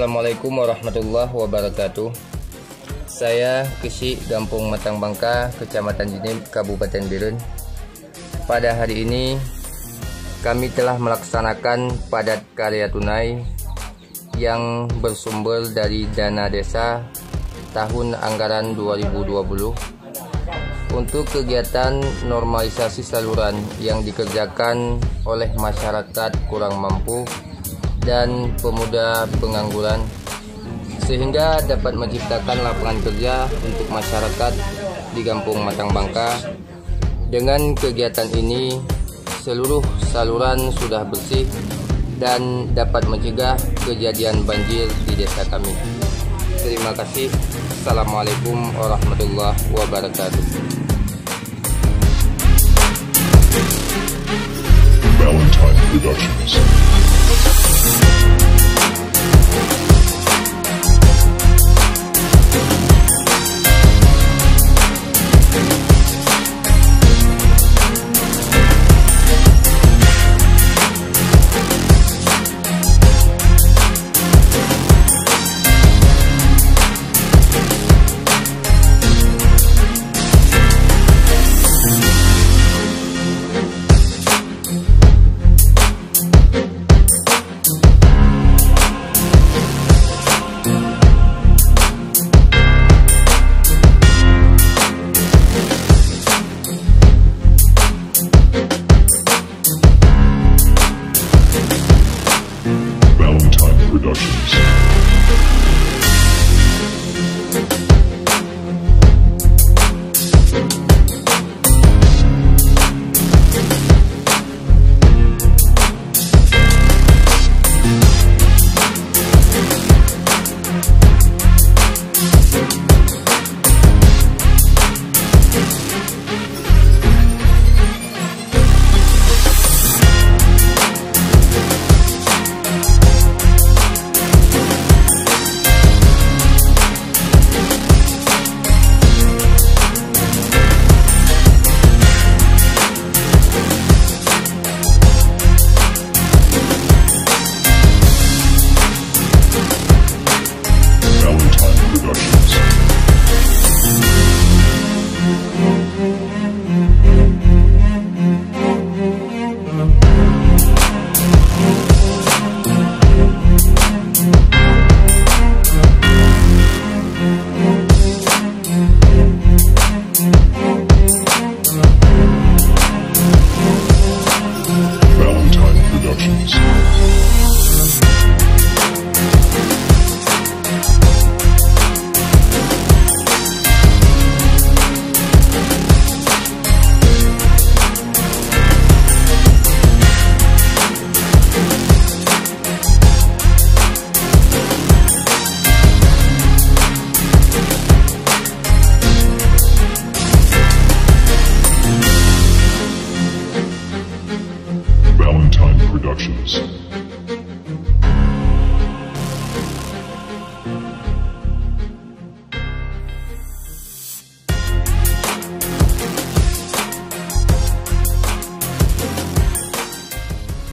Assalamualaikum warahmatullahi wabarakatuh. Saya Kesi Gampung Matang Bangka, Kecamatan Jinim, Kabupaten Birun. Pada hari ini kami telah melaksanakan padat karya tunai yang bersumber dari dana desa tahun anggaran 2020 untuk kegiatan normalisasi saluran yang dikerjakan oleh masyarakat kurang mampu dan pemuda pengangguran, sehingga dapat menciptakan lapangan kerja untuk masyarakat di Kampung Matang Bangka. Dengan kegiatan ini, seluruh saluran sudah bersih dan dapat mencegah kejadian banjir di desa kami. Terima kasih. Assalamualaikum warahmatullahi wabarakatuh. Valentine Productions.